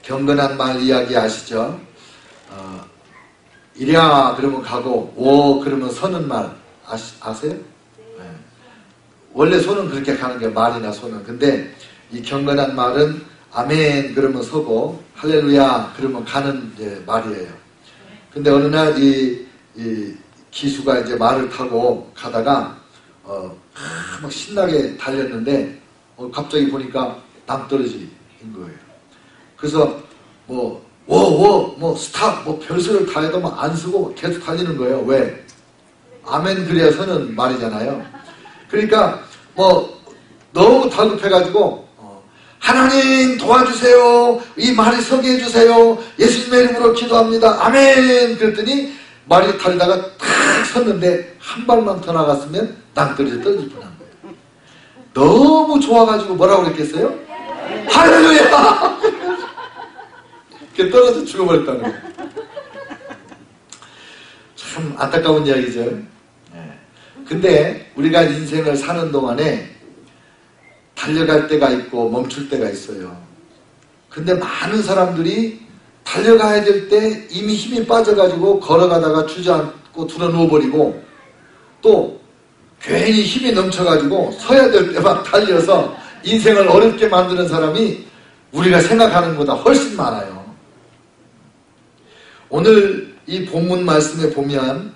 경건한 말 이야기 아시죠? 이랴 그러면 가고 오 그러면 서는 말 아세요? 네. 원래 손은 그렇게 가는 게 말이나 손은. 근데 이 경건한 말은 아멘 그러면 서고 할렐루야 그러면 가는 이제 말이에요. 근데 어느 날 이 기수가 이제 말을 타고 가다가 막 신나게 달렸는데 갑자기 보니까 낭떠러지인 거예요. 그래서 뭐 스탑 뭐 별수를 다 해도 막 안 쓰고 계속 달리는 거예요. 왜? 아멘 그래야 서는 말이잖아요. 그러니까 뭐 너무 다급해가지고 하나님 도와주세요. 이 말이 서게 해주세요. 예수님의 이름으로 기도합니다. 아멘. 그랬더니 말이 달리다가 탁 섰는데 한 발만 더 나갔으면 낭떠러지 떨어질 뻔한 거예요. 너무 좋아가지고 뭐라고 그랬겠어요? 할렐루야. 이렇게 떨어져 죽어버렸다는 거예요. 참 안타까운 이야기죠. 근데 우리가 인생을 사는 동안에 달려갈 때가 있고 멈출 때가 있어요. 근데 많은 사람들이 달려가야 될 때 이미 힘이 빠져가지고 걸어가다가 주저앉고 들어 누워버리고 또 괜히 힘이 넘쳐가지고 서야 될 때 막 달려서 인생을 어렵게 만드는 사람이 우리가 생각하는 것보다 훨씬 많아요. 오늘 이 본문 말씀에 보면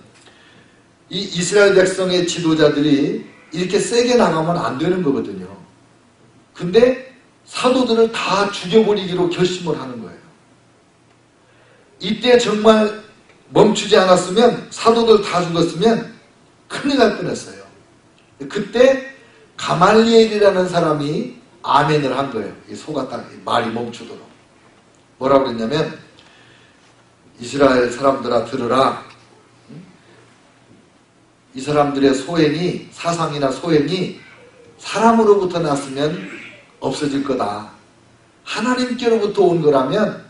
이 이스라엘 백성의 지도자들이 이렇게 세게 나가면 안 되는 거거든요. 근데 사도들을 다 죽여버리기로 결심을 하는 거예요. 이때 정말 멈추지 않았으면 사도들 다 죽었으면 큰일 날 뻔했어요. 그때 가말리엘이라는 사람이 아멘을 한 거예요. 이 소가 딱 말이 멈추도록. 뭐라고 그랬냐면 이스라엘 사람들아 들으라. 이 사람들의 소행이 사상이나 소행이 사람으로부터 났으면 없어질 거다. 하나님께로부터 온 거라면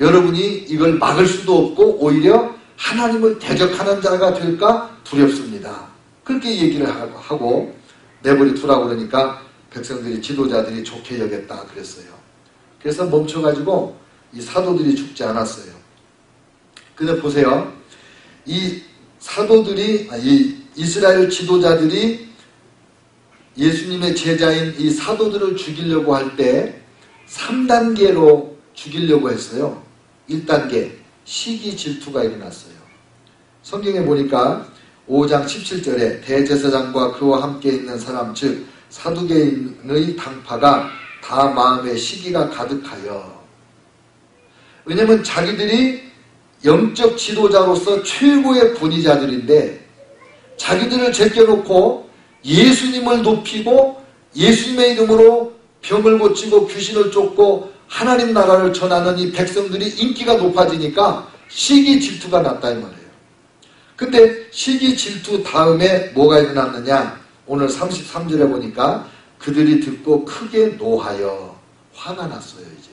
여러분이 이걸 막을 수도 없고 오히려 하나님을 대적하는 자가 될까 두렵습니다. 그렇게 얘기를 하고 내버려 두라고 그러니까 백성들이 지도자들이 좋게 여겼다 그랬어요. 그래서 멈춰가지고 이 사도들이 죽지 않았어요. 근데 보세요. 이 사도들이 이 이스라엘 지도자들이 예수님의 제자인 이 사도들을 죽이려고 할 때 3단계로 죽이려고 했어요. 1단계 시기 질투가 일어났어요. 성경에 보니까 5장 17절에 대제사장과 그와 함께 있는 사람 즉 사두개인의 당파가 다 마음에 시기가 가득하여. 왜냐면 자기들이 영적 지도자로서 최고의 분위자들인데 자기들을 제껴놓고 예수님을 높이고 예수님의 이름으로 병을 고치고 귀신을 쫓고 하나님 나라를 전하는 이 백성들이 인기가 높아지니까 시기 질투가 났다 이 말이에요. 근데 시기 질투 다음에 뭐가 일어났느냐? 오늘 33절에 보니까 그들이 듣고 크게 노하여 화가 났어요. 이제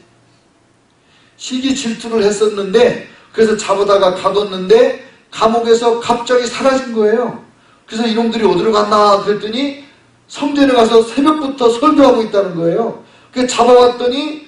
시기 질투를 했었는데 그래서 잡아다가 가뒀는데 감옥에서 갑자기 사라진 거예요. 그래서 이놈들이 어디로 갔나 그랬더니 성전에 가서 새벽부터 설교하고 있다는 거예요. 그래서 잡아왔더니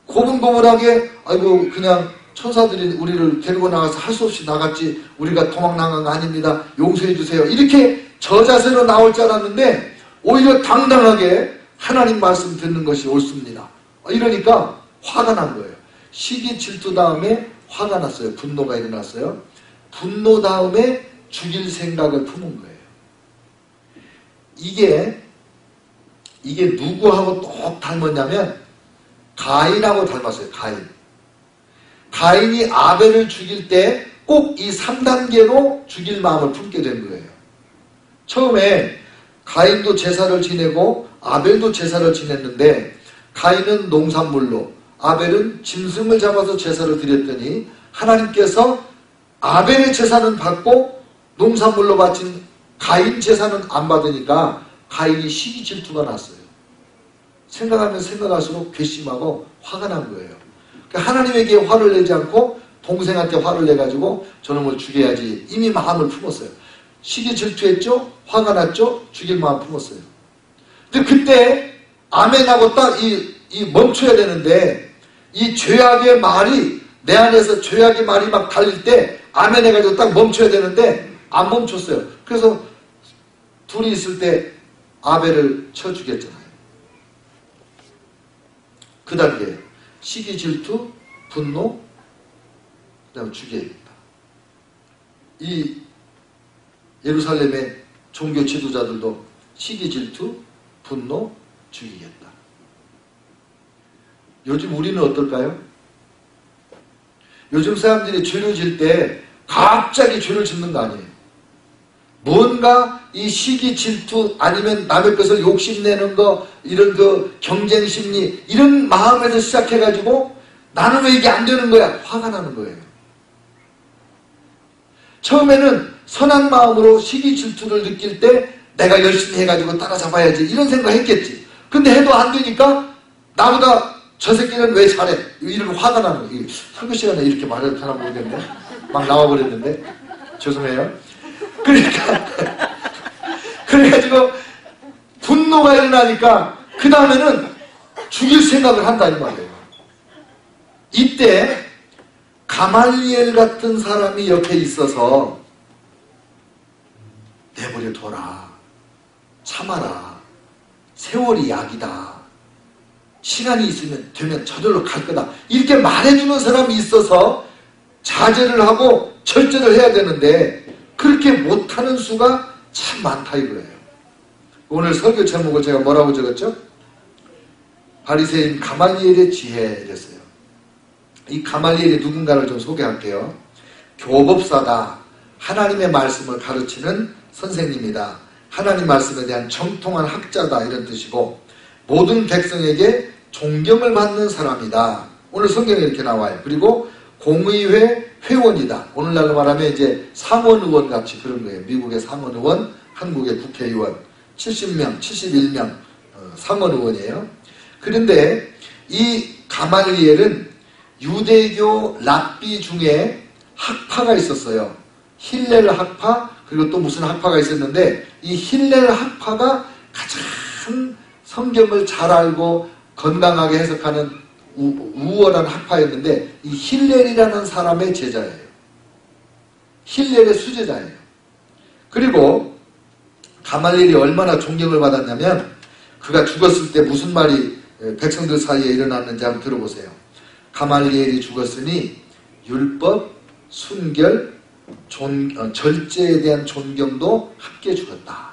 고분고분하게 아이고 그냥 천사들이 우리를 데리고 나가서 할 수 없이 나갔지 우리가 도망 나간 거 아닙니다. 용서해 주세요. 이렇게 저자세로 나올 줄 알았는데 오히려 당당하게 하나님 말씀 듣는 것이 옳습니다. 이러니까 화가 난 거예요. 시기 질투 다음에 화가 났어요. 분노가 일어났어요. 분노 다음에 죽일 생각을 품은 거예요. 이게 누구하고 똑 닮았냐면 가인하고 닮았어요. 가인이 아벨을 죽일 때 꼭 이 3단계로 죽일 마음을 품게 된 거예요. 처음에 가인도 제사를 지내고 아벨도 제사를 지냈는데 가인은 농산물로 아벨은 짐승을 잡아서 제사를 드렸더니 하나님께서 아벨의 제사는 받고 농산물로 바친 가인 제사는 안 받으니까 가인이 시기 질투가 났어요. 생각하면 생각할수록 괘씸하고 화가 난 거예요. 그러니까 하나님에게 화를 내지 않고 동생한테 화를 내가지고 저놈을 죽여야지 이미 마음을 품었어요. 시기 질투했죠? 화가 났죠? 죽일 마음 품었어요. 근데 그때 아멘하고 딱 이 멈춰야 되는데 이 죄악의 말이 내 안에서 죄악의 말이 막 달릴 때 아멘 해가지고 딱 멈춰야 되는데 안 멈췄어요. 그래서 둘이 있을 때 아벨을 쳐 죽였잖아요. 그 단계예요. 시기, 질투, 분노, 그 다음에 죽여야겠다. 이 예루살렘의 종교 지도자들도 시기, 질투, 분노, 죽이겠다. 요즘 우리는 어떨까요? 요즘 사람들이 죄를 질 때 갑자기 죄를 짓는 거 아니에요. 뭔가 이 시기, 질투 아니면 남의 것을 욕심내는 거, 이런 그 경쟁 심리, 이런 마음에서 시작해가지고 나는 왜 이게 안 되는 거야? 화가 나는 거예요. 처음에는 선한 마음으로 시기, 질투를 느낄 때 내가 열심히 해가지고 따라잡아야지 이런 생각 했겠지. 근데 해도 안 되니까 나보다 저 새끼는 왜 잘해? 이런 화가 나는 거예요. 설교 시간에 이렇게 말해도 사람 모르겠네. 막 나와버렸는데. 죄송해요. 그러니까 그래가지고 분노가 일어나니까 그 다음에는 죽일 생각을 한다 이 말이에요. 이때 가말리엘 같은 사람이 옆에 있어서 내버려 둬라, 참아라, 세월이 약이다, 시간이 있으면 되면 저절로 갈 거다, 이렇게 말해주는 사람이 있어서 자제를 하고 절제를 해야 되는데 그렇게 못하는 수가 참 많다 이거예요. 오늘 설교 제목을 제가 뭐라고 적었죠? 바리새인 가말리엘의 지혜였어요. 이 가말리엘이 누군가를 좀 소개할게요. 교법사다. 하나님의 말씀을 가르치는 선생님이다. 하나님 말씀에 대한 정통한 학자다 이런 뜻이고, 모든 백성에게 존경을 받는 사람이다. 오늘 성경에 이렇게 나와요. 그리고 공의회 회원이다. 오늘날로 말하면 이제 상원의원 같이 그런 거예요. 미국의 상원의원, 한국의 국회의원 70명, 71명 상원의원이에요. 그런데 이 가말리엘은 유대교 랍비 중에 학파가 있었어요. 힐렐 학파, 그리고 또 무슨 학파가 있었는데 이 힐렐 학파가 가장 성경을 잘 알고 건강하게 해석하는 우월한 학파였는데 이 힐렐이라는 사람의 제자예요. 힐렐의 수제자예요. 그리고 가말리엘이 얼마나 존경을 받았냐면 그가 죽었을 때 무슨 말이 백성들 사이에 일어났는지 한번 들어보세요. 가말리엘이 죽었으니 율법, 순결, 절제에 대한 존경도 함께 죽었다.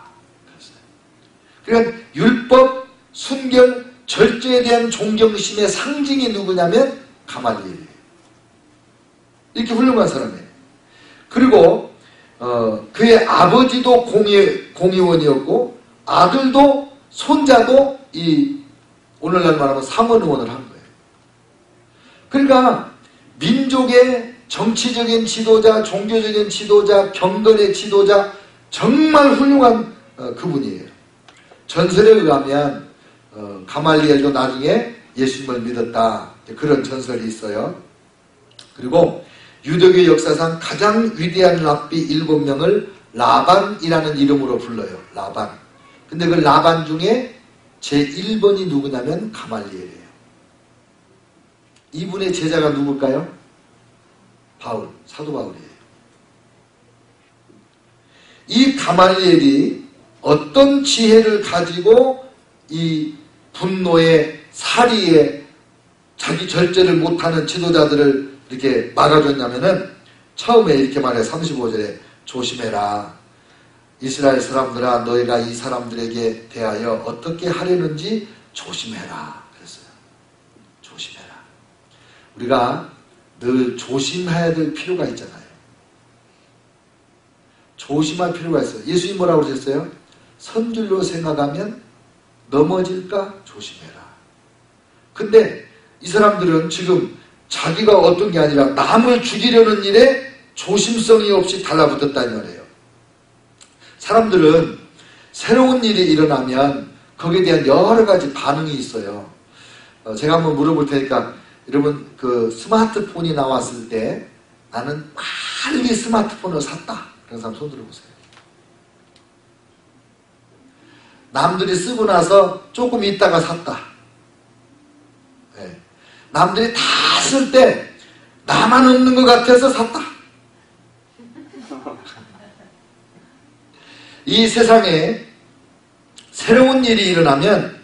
그러니까 율법, 순결, 절제에 대한 존경심의 상징이 누구냐면 가말리엘이에요. 이렇게 훌륭한 사람이에요. 그리고 그의 아버지도 공의원이었고 아들도 손자도 이 오늘날 말하면 상원의원을 한 거예요. 그러니까 민족의 정치적인 지도자, 종교적인 지도자, 경건의 지도자, 정말 훌륭한 그분이에요. 전설에 의하면 가말리엘도 나중에 예수님을 믿었다, 그런 전설이 있어요. 그리고 유대교 역사상 가장 위대한 랍비 7명을 라반이라는 이름으로 불러요. 라반. 근데 그 라반 중에 제1번이 누구냐면 가말리엘이에요. 이분의 제자가 누굴까요? 바울, 사도 바울이에요. 이 가말리엘이 어떤 지혜를 가지고 이 분노에, 사리에 자기 절제를 못하는 지도자들을 이렇게 막아줬냐면은 처음에 이렇게 말해요. 35절에 조심해라. 이스라엘 사람들아, 너희가 이 사람들에게 대하여 어떻게 하려는지 조심해라. 그랬어요. 조심해라. 우리가 늘 조심해야 될 필요가 있잖아요. 조심할 필요가 있어요. 예수님 뭐라고 그러셨어요? 선줄로 생각하면 넘어질까 조심해라. 근데 이 사람들은 지금 자기가 어떤 게 아니라 남을 죽이려는 일에 조심성이 없이 달라붙었다는 말이에요. 사람들은 새로운 일이 일어나면 거기에 대한 여러 가지 반응이 있어요. 제가 한번 물어볼 테니까 여러분 그 스마트폰이 나왔을 때 나는 빨리 스마트폰을 샀다. 그런 사람 손 들어보세요. 남들이 쓰고 나서 조금 있다가 샀다. 네. 남들이 다 쓸 때 나만 없는 것 같아서 샀다. 이 세상에 새로운 일이 일어나면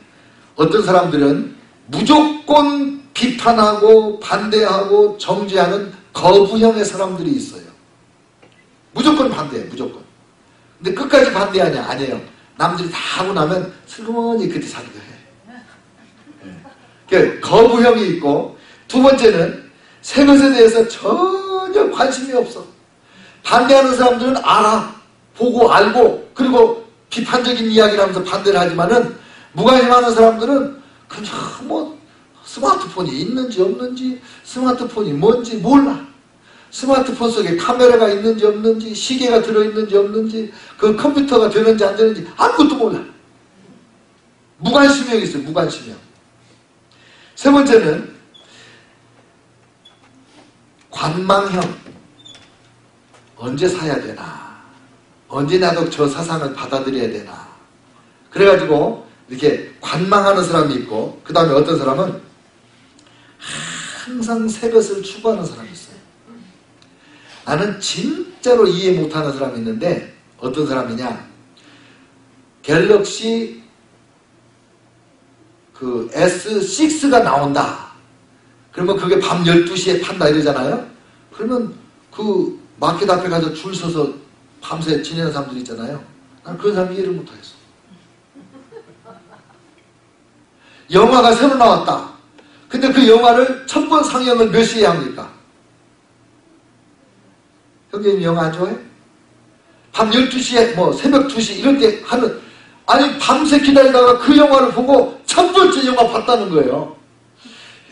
어떤 사람들은 무조건 비판하고 반대하고 정죄하는 거부형의 사람들이 있어요. 무조건 반대해, 무조건. 근데 끝까지 반대하냐? 아니에요. 남들이 다 하고 나면 슬그머니 그때 사기도 해. 그러니까 거부형이 있고, 두 번째는 새 것에 대해서 전혀 관심이 없어. 반대하는 사람들은 알아, 보고 알고, 그리고 비판적인 이야기를 하면서 반대를 하지만은 무관심하는 사람들은 그냥 뭐 스마트폰이 있는지 없는지, 스마트폰이 뭔지 몰라. 스마트폰 속에 카메라가 있는지 없는지, 시계가 들어있는지 없는지, 그 컴퓨터가 되는지 안 되는지 아무것도 몰라. 무관심형이 있어요. 무관심형. 세 번째는 관망형. 언제 사야 되나, 언제 나도 저 사상을 받아들여야 되나. 그래가지고 이렇게 관망하는 사람이 있고, 그 다음에 어떤 사람은 항상 새 것을 추구하는 사람이 있어요. 나는 진짜로 이해 못하는 사람이 있는데, 어떤 사람이냐, 갤럭시 그 S6가 나온다. 그러면 그게 밤 12시에 판다 이러잖아요. 그러면 그 마켓 앞에 가서 줄 서서 밤새 지내는 사람들 있잖아요. 난 그런 사람 이해를 못하겠어. 영화가 새로 나왔다. 근데 그 영화를 첫 번 상영을 몇 시에 합니까? 형제님 영화 안 좋아해? 밤 12시에 뭐 새벽 2시 이럴 때 하는, 아니 밤새 기다리다가 그 영화를 보고 첫 번째 영화 봤다는 거예요.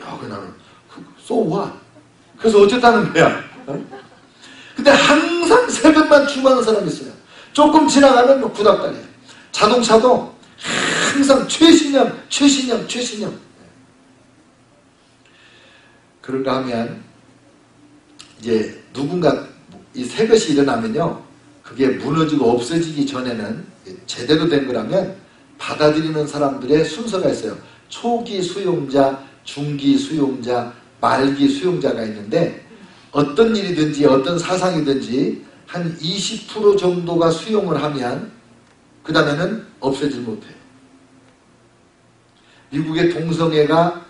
야, 그 나는 so what? 그래서 어쨌다는 거야. 근데 항상 새벽만 추구하는 사람이 있어요. 조금 지나가면 뭐 구닥다리야. 자동차도 항상 최신형. 그런가 하면 이제 누군가 이 새 것이 일어나면요, 그게 무너지고 없어지기 전에는 제대로 된 거라면 받아들이는 사람들의 순서가 있어요. 초기 수용자, 중기 수용자, 말기 수용자가 있는데, 어떤 일이든지 어떤 사상이든지 한 20% 정도가 수용을 하면 그 다음에는 없애질 못해요. 미국의 동성애가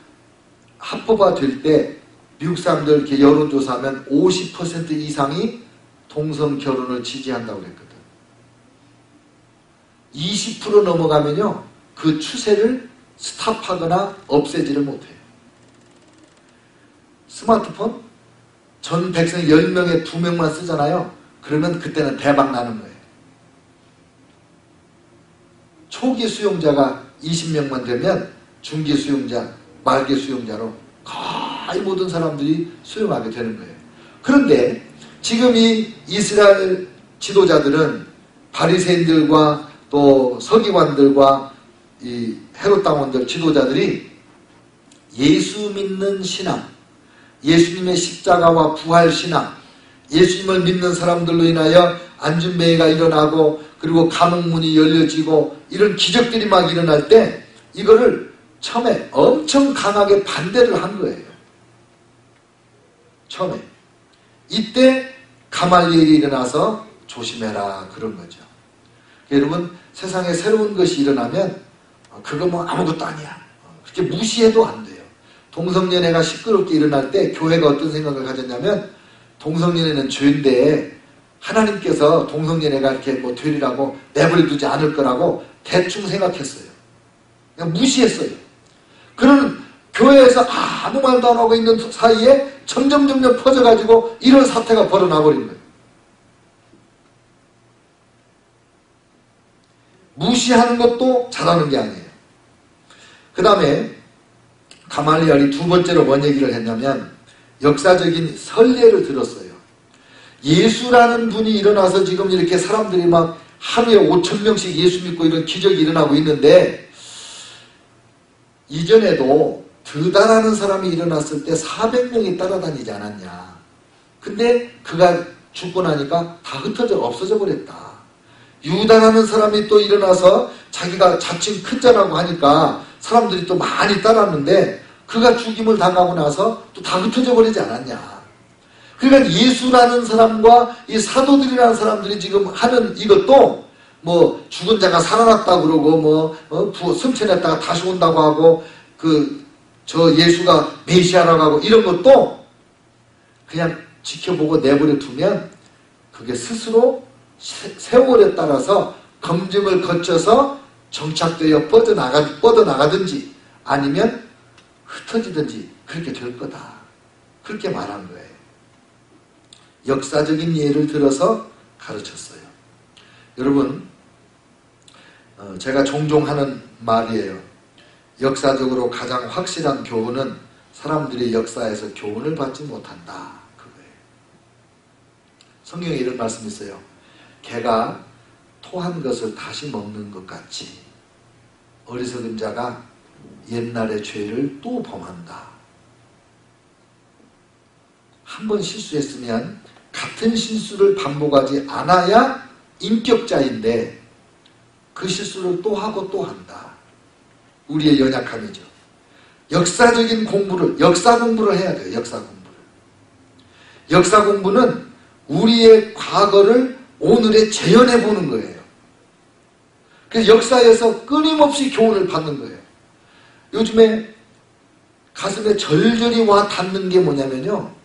합법화될 때 미국 사람들 이렇게 여론조사하면 50% 이상이 동성 결혼을 지지한다고 그랬거든. 20% 넘어가면요, 그 추세를 스탑하거나 없애지를 못해요. 스마트폰? 전 백성 10명에 2명만 쓰잖아요. 그러면 그때는 대박 나는 거예요. 초기 수용자가 20명만 되면 중기 수용자, 말기 수용자로 거의 모든 사람들이 수용하게 되는 거예요. 그런데 지금 이 이스라엘 지도자들은 바리새인들과 또 서기관들과 이 헤롯 당원들 지도자들이 예수 믿는 신앙, 예수님의 십자가와 부활 신앙, 예수님을 믿는 사람들로 인하여 안진뱅이가 일어나고 그리고 감옥문이 열려지고 이런 기적들이 막 일어날 때 이거를 처음에 엄청 강하게 반대를 한 거예요. 처음에. 이때 가말리엘이 일어나서 조심해라 그런 거죠. 여러분, 세상에 새로운 것이 일어나면 그거 뭐 아무것도 아니야, 그렇게 무시해도 안 돼요. 동성연애가 시끄럽게 일어날 때 교회가 어떤 생각을 가졌냐면, 동성연애는 죄인데 하나님께서 동성연애가 이렇게 뭐 되리라고 내버려두지 않을 거라고 대충 생각했어요. 그냥 무시했어요. 그런 교회에서 아무 말도 안 하고 있는 사이에 점점 퍼져가지고 이런 사태가 벌어나버린 거예요. 무시하는 것도 잘하는 게 아니에요. 그 다음에 가말리엘이 두 번째로 뭔 얘기를 했냐면, 역사적인 선례를 들었어요. 예수라는 분이 일어나서 지금 이렇게 사람들이 막 하루에 5,000명씩 예수 믿고 이런 기적이 일어나고 있는데, 이전에도 드다라는 사람이 일어났을 때 400명이 따라다니지 않았냐. 근데 그가 죽고 나니까 다 흩어져 없어져 버렸다. 유다라는 사람이 또 일어나서 자기가 자칭 큰 자라고 하니까 사람들이 또 많이 따랐는데 그가 죽임을 당하고 나서 또 다 흩어져 버리지 않았냐. 그러니까 예수라는 사람과 이 사도들이라는 사람들이 지금 하는 이것도 뭐 죽은 자가 살아났다 그러고 승천했다가 다시 온다고 하고 저 예수가 메시아라고 하고 이런 것도 그냥 지켜보고 내버려 두면 그게 스스로 세월에 따라서 검증을 거쳐서 정착되어 뻗어나가든지 아니면 흩어지든지 그렇게 될 거다. 그렇게 말한 거예요. 역사적인 예를 들어서 가르쳤어요. 여러분, 제가 종종 하는 말이에요. 역사적으로 가장 확실한 교훈은 사람들이 역사에서 교훈을 받지 못한다. 그거예요. 성경에 이런 말씀이 있어요. 개가 토한 것을 다시 먹는 것 같이 어리석은 자가 옛날의 죄를 또 범한다. 한 번 실수했으면 같은 실수를 반복하지 않아야 인격자인데 그 실수를 또 하고 또 한다. 우리의 연약함이죠. 역사적인 공부를, 역사 공부를 해야 돼요. 역사 공부를. 역사 공부는 우리의 과거를 오늘에 재현해 보는 거예요. 그래서 역사에서 끊임없이 교훈을 받는 거예요. 요즘에 가슴에 절절히 와 닿는 게 뭐냐면요.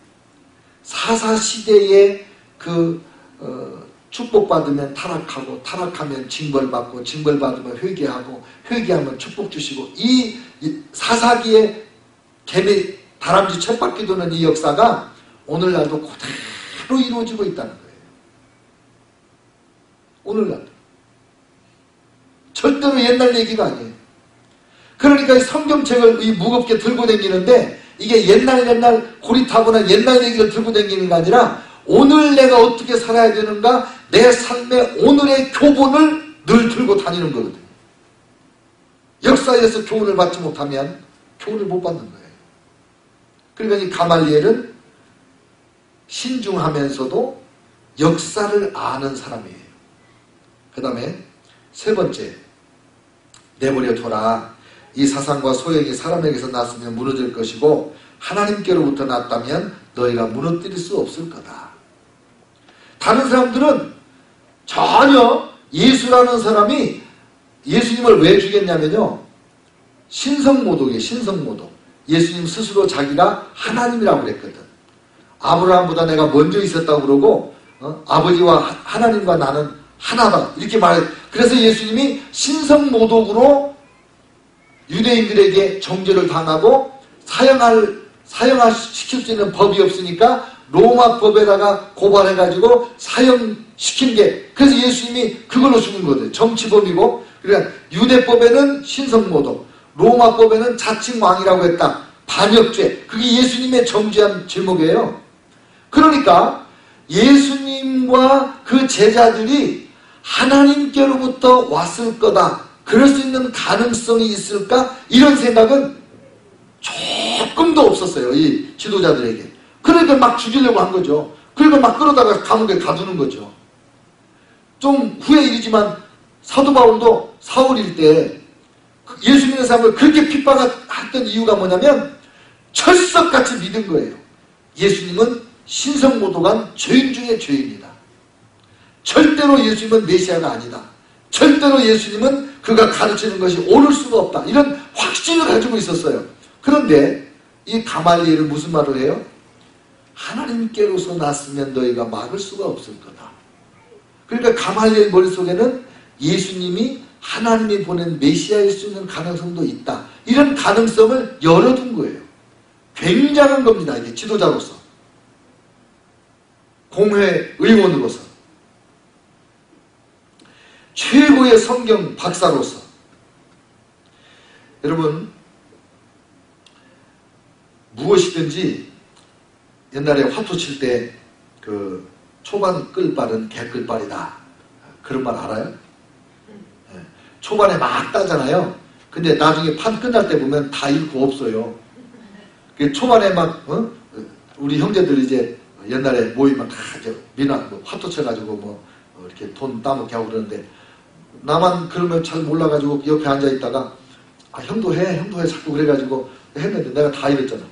사사시대에 축복받으면 타락하고, 타락하면 징벌받고, 징벌받으면 회개하고, 회개하면 축복 주시고, 이 사사기에 개미 다람쥐 쳇바퀴 도는 이 역사가 오늘날도 그대로 이루어지고 있다는 거예요. 오늘날도. 절대로 옛날 얘기가 아니에요. 그러니까 이 성경책을 무겁게 들고 다니는데 이게 옛날 고리타분한 옛날 얘기를 들고 다니는 게 아니라 오늘 내가 어떻게 살아야 되는가 내 삶의 오늘의 교본을 늘 들고 다니는 거거든요. 역사에서 교훈을 받지 못하면 교훈을 못 받는 거예요. 그러니까 이 가말리엘은 신중하면서도 역사를 아는 사람이에요. 그 다음에 세 번째, 내버려둬라. 이 사상과 소형이 사람에게서 났으면 무너질 것이고 하나님께로부터 났다면 너희가 무너뜨릴 수 없을 거다. 다른 사람들은 전혀 예수라는 사람이 예수님을 왜 죽였냐면요. 신성모독이에요. 신성모독. 예수님 스스로 자기가 하나님이라고 그랬거든. 아브라함보다 내가 먼저 있었다고 그러고 아버지와 하나님과 나는 하나다. 이렇게 말해요. 그래서 예수님이 신성모독으로 유대인들에게 정죄를 당하고 사형시킬 수 있는 법이 없으니까 로마 법에다가 고발해가지고 사형시킨 게, 그래서 예수님이 그걸로 죽은 거거든요. 정치범이고, 그러니까 유대법에는 신성모독, 로마법에는 자칭왕이라고 했다. 반역죄. 그게 예수님의 정죄한 제목이에요. 그러니까 예수님과 그 제자들이 하나님께로부터 왔을 거다. 그럴 수 있는 가능성이 있을까? 이런 생각은 조금도 없었어요. 이 지도자들에게. 그러니까 막 죽이려고 한 거죠. 그러니까 막 끌어다가 감옥에 가두는 거죠. 좀 후의 일이지만 사도 바울도 사울일 때 예수 믿는 사람을 그렇게 핍박했던 이유가 뭐냐면 철석같이 믿은 거예요. 예수님은 신성모독한 죄인 중에 죄인이다. 절대로 예수님은 메시아가 아니다. 절대로 예수님은 그가 가르치는 것이 옳을 수가 없다. 이런 확신을 가지고 있었어요. 그런데 이 가말리엘은 무슨 말을 해요? 하나님께로서 났으면 너희가 막을 수가 없을 거다. 그러니까 가말리엘 머릿속에는 예수님이 하나님이 보낸 메시아일 수 있는 가능성도 있다. 이런 가능성을 열어둔 거예요. 굉장한 겁니다. 이게 지도자로서. 공회 의원으로서. 최고의 성경 박사로서. 여러분, 무엇이든지 옛날에 화투 칠 때 그 초반 끌발은 개끌발이다. 그런 말 알아요? 네. 초반에 막 따잖아요. 근데 나중에 판 끝날 때 보면 다 잃고 없어요. 초반에 막 우리 형제들 이제 옛날에 모이면 다 미나 화투 쳐가지고 이렇게 돈 따먹게 하고 그러는데 나만 그러면 잘 몰라가지고 옆에 앉아있다가 형도 해 자꾸 그래가지고 했는데 내가 다 잃었잖아.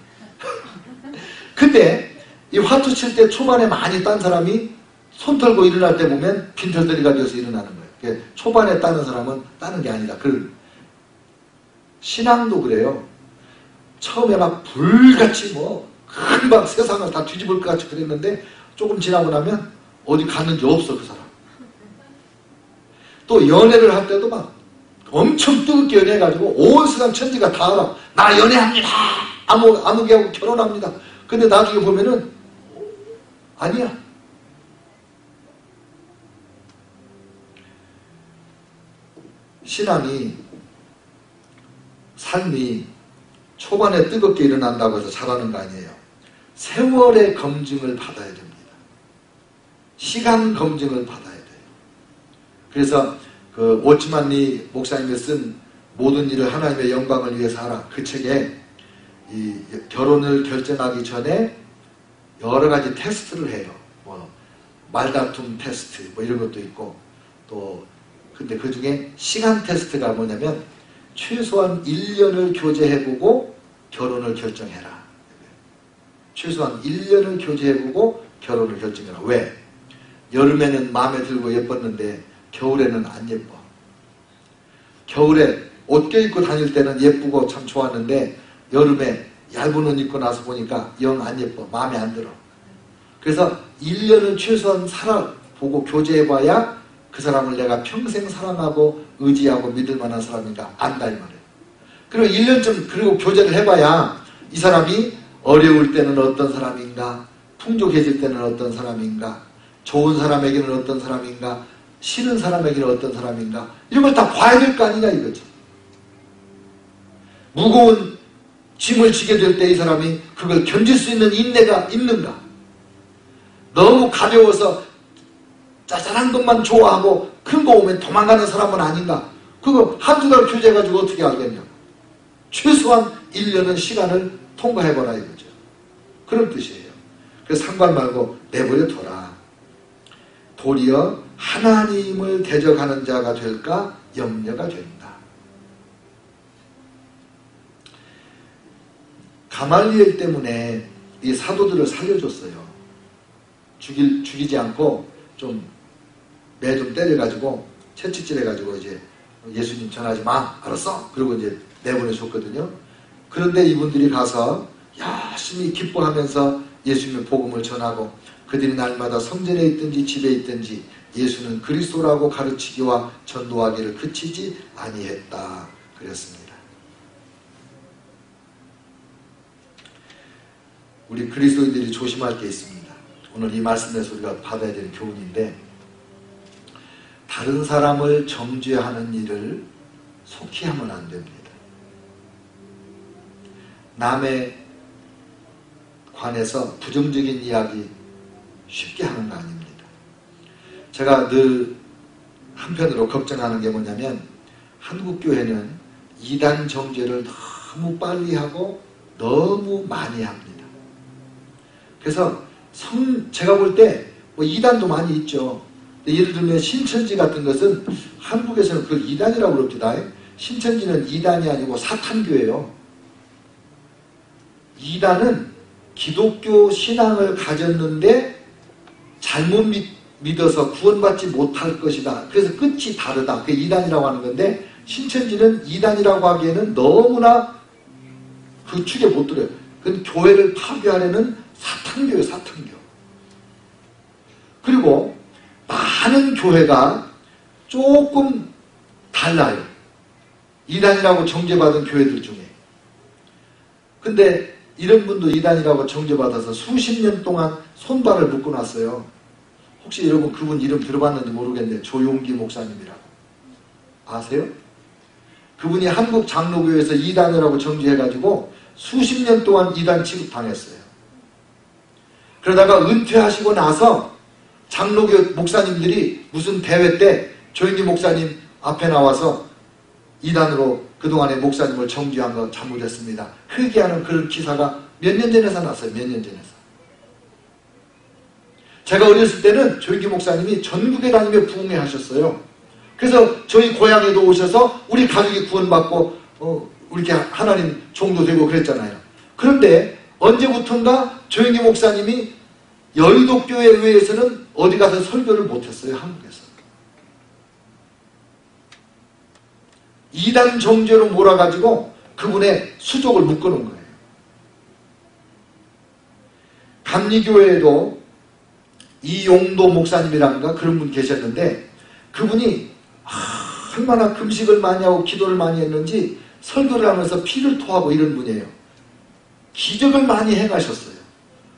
근데 이 화투 칠 때 초반에 많이 딴 사람이 손 털고 일어날 때 보면 빈털터리가 되어서 일어나는 거예요. 초반에 따는 사람은 따는 게 아니다. 신앙도 그래요. 처음에 막 불같이 금방 세상을 다 뒤집을 것 같이 그랬는데 조금 지나고 나면 어디 갔는지 없어, 그 사람. 또 연애를 할 때도 막 엄청 뜨겁게 연애해가지고 온 세상 천지가 다 알아. 나 연애합니다. 아무개하고 결혼합니다. 근데 나중에 보면은 아니야. 신앙이, 삶이 초반에 뜨겁게 일어난다고 해서 잘하는 거 아니에요. 세월의 검증을 받아야 됩니다. 시간 검증을 받아야 돼요. 그래서 그 오츠만리 목사님이 쓴 모든 일을 하나님의 영광을 위해서 하라, 그 책에 이 결혼을 결정하기 전에 여러 가지 테스트를 해요. 말다툼 테스트 이런 것도 있고, 또 근데 그 중에 시간 테스트가 뭐냐면 최소한 1년을 교제해보고 결혼을 결정해라. 최소한 1년을 교제해보고 결혼을 결정해라. 왜? 여름에는 마음에 들고 예뻤는데 겨울에는 안 예뻐. 겨울에 옷 껴입고 다닐 때는 예쁘고 참 좋았는데 여름에 얇은 옷 입고 나서 보니까 영 안 예뻐. 마음에 안 들어. 그래서 1년은 최소한 살아보고 교제해봐야 그 사람을 내가 평생 사랑하고 의지하고 믿을 만한 사람인가 안다, 이 말이에요. 그리고 1년쯤 그리고 교제를 해봐야 이 사람이 어려울 때는 어떤 사람인가, 풍족해질 때는 어떤 사람인가, 좋은 사람에게는 어떤 사람인가, 싫은 사람에게는 어떤 사람인가, 이런 걸 다 봐야 될 거 아니냐 이거죠. 무거운 짐을 지게 될 때 이 사람이 그걸 견딜 수 있는 인내가 있는가, 너무 가벼워서 짜잘한 것만 좋아하고 큰 거 오면 도망가는 사람은 아닌가, 그거 한두 달 교제해가지고 어떻게 알겠냐. 최소한 1년은 시간을 통과해보라 이거죠. 그런 뜻이에요. 그래서 상관 말고 내버려 둬라. 도리어 하나님을 대적하는 자가 될까 염려가 된다. 가말리엘 때문에 이 사도들을 살려줬어요. 죽이지 않고 좀 매 좀 때려가지고 채찍질해가지고 이제 예수님 전하지 마, 알았어? 그리고 이제 내보내줬거든요. 그런데 이분들이 가서 열심히 기뻐하면서 예수님의 복음을 전하고 그들이 날마다 성전에 있든지 집에 있든지 예수는 그리스도라고 가르치기와 전도하기를 그치지 아니했다 그랬습니다. 우리 그리스도인들이 조심할 게 있습니다. 오늘 이 말씀에서 우리가 받아야 되는 교훈인데, 다른 사람을 정죄하는 일을 속히 하면 안 됩니다. 남에 관해서 부정적인 이야기 쉽게 하는 거 아닙니다. 제가 늘 한편으로 걱정하는 게 뭐냐면, 한국 교회는 이단 정죄를 너무 빨리 하고 너무 많이 합니다. 그래서 제가 볼 때 이단도 많이 있죠. 예를 들면 신천지 같은 것은 한국에서는 그걸 이단이라고 그럽니다. 신천지는 이단이 아니고 사탄교예요. 이단은 기독교 신앙을 가졌는데 잘못 믿어서 구원받지 못할 것이다. 그래서 끝이 다르다. 그게 이단이라고 하는 건데, 신천지는 이단이라고 하기에는 너무나 그 축에 못 들어요. 그건 교회를 파괴하려는 사탄교예요, 사탄교. 그리고 많은 교회가 조금 달라요. 이단이라고 정죄받은 교회들 중에. 근데 이런 분도 이단이라고 정죄받아서 수십 년 동안 손발을 묶어놨어요. 혹시 여러분 그분 이름 들어봤는지 모르겠는데 조용기 목사님이라고 아세요? 그분이 한국 장로교회에서 이단이라고 정죄해가지고 수십 년 동안 이단 취급당했어요. 그러다가 은퇴하시고 나서 장로교 목사님들이 무슨 대회 때 조용기 목사님 앞에 나와서 이단으로 그동안의 목사님을 정죄한 거 잘못했습니다. 회개하는 그런 기사가 몇 년 전에서 났어요. 몇 년 전에서. 제가 어렸을 때는 조용기 목사님이 전국에 다니며 부흥회 하셨어요. 그래서 저희 고향에도 오셔서 우리 가족이 구원받고 이렇게 하나님 종도 되고 그랬잖아요. 그런데 언제부턴가 조영기 목사님이 여의도교회 의회에서는 어디 가서 설교를 못했어요. 한국에서. 이단 정죄로 몰아가지고 그분의 수족을 묶어놓은 거예요. 감리교회에도 이용도 목사님이란가 그런 분 계셨는데 그분이 얼마나 금식을 많이 하고 기도를 많이 했는지 설교를 하면서 피를 토하고 이런 분이에요. 기적을 많이 행하셨어요.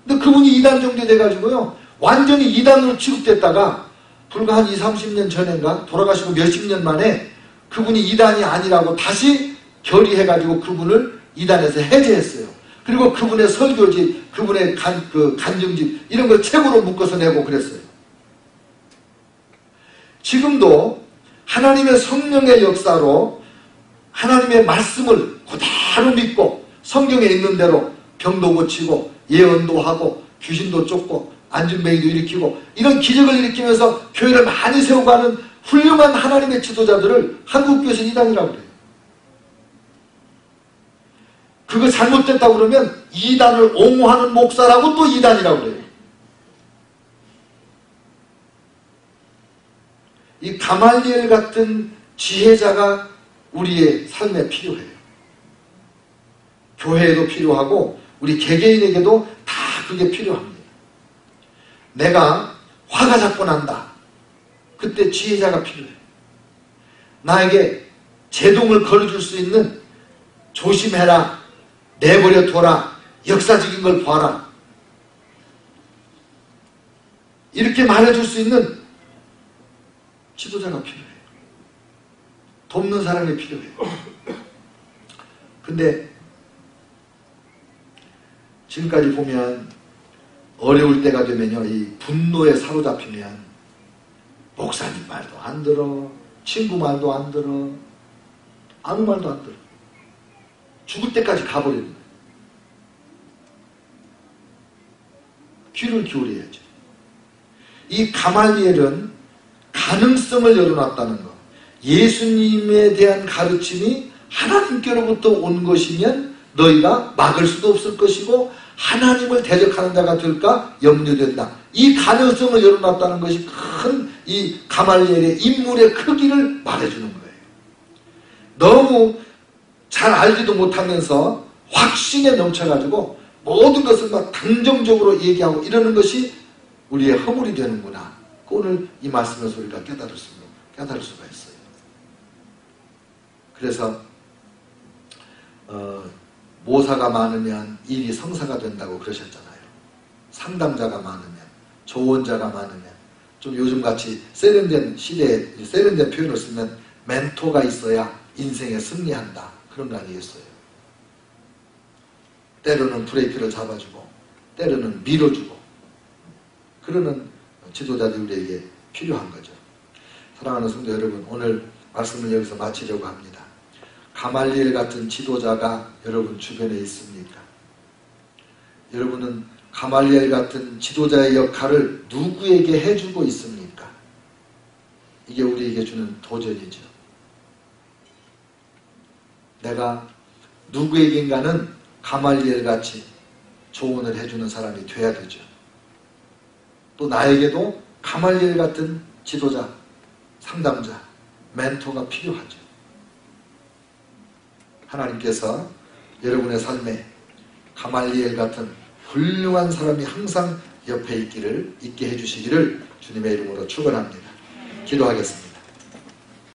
근데 그분이 이단 정죄 돼가지고요 완전히 이단으로 취급됐다가 불과 한 20, 30년 전인가 돌아가시고 몇십 년 만에 그분이 이단이 아니라고 다시 결의해가지고 그분을 이단에서 해제했어요. 그리고 그분의 설교집, 그분의 간증집 이런 걸 책으로 묶어서 내고 그랬어요. 지금도 하나님의 성령의 역사로 하나님의 말씀을 그대로 믿고 성경에 있는 대로 병도 고치고 예언도 하고 귀신도 쫓고 안진뱅이도 일으키고 이런 기적을 일으키면서 교회를 많이 세워가는 훌륭한 하나님의 지도자들을 한국교회에서 이단이라고 그래요. 그거 잘못됐다고 그러면 이단을 옹호하는 목사라고 또 이단이라고 그래요. 이 가말리엘 같은 지혜자가 우리의 삶에 필요해요. 교회에도 필요하고 우리 개개인에게도 다 그게 필요합니다. 내가 화가 자꾸 난다. 그때 지혜자가 필요해요. 나에게 제동을 걸어줄 수 있는 조심해라, 내버려 둬라, 역사적인 걸 봐라. 이렇게 말해줄 수 있는 지도자가 필요해요. 돕는 사람이 필요해요. 근데 지금까지 보면 어려울 때가 되면요, 이 분노에 사로잡히면 목사님 말도 안 들어, 친구 말도 안 들어, 아무 말도 안 들어. 죽을 때까지 가버리는 거예요. 귀를 기울여야죠. 이 가말리엘은 가능성을 열어놨다는 것. 예수님에 대한 가르침이 하나님께로부터 온 것이면 너희가 막을 수도 없을 것이고 하나님을 대적하는 자가 될까 염려된다. 이 가능성을 열어놨다는 것이 큰 이 가말리엘의 인물의 크기를 말해주는 거예요. 너무 잘 알지도 못하면서 확신에 넘쳐가지고 모든 것을 막 감정적으로 얘기하고 이러는 것이 우리의 허물이 되는구나. 오늘 이 말씀에서 우리가 깨달을 수가 있어요. 그래서 모사가 많으면 일이 성사가 된다고 그러셨잖아요. 상담자가 많으면, 조언자가 많으면, 좀 요즘같이 세련된 시대에 세련된 표현을 쓰면 멘토가 있어야 인생에 승리한다. 그런 거 아니겠어요? 때로는 브레이크를 잡아주고 때로는 밀어주고 그러는 지도자들이 우리에게 필요한 거죠. 사랑하는 성도 여러분, 오늘 말씀을 여기서 마치려고 합니다. 가말리엘 같은 지도자가 여러분 주변에 있습니까? 여러분은 가말리엘 같은 지도자의 역할을 누구에게 해주고 있습니까? 이게 우리에게 주는 도전이죠. 내가 누구에겐가는 가말리엘 같이 조언을 해주는 사람이 돼야 되죠. 또 나에게도 가말리엘 같은 지도자, 상담자, 멘토가 필요하죠. 하나님께서 여러분의 삶에 가말리엘 같은 훌륭한 사람이 항상 옆에 있게 해주시기를 주님의 이름으로 축원합니다. 기도하겠습니다.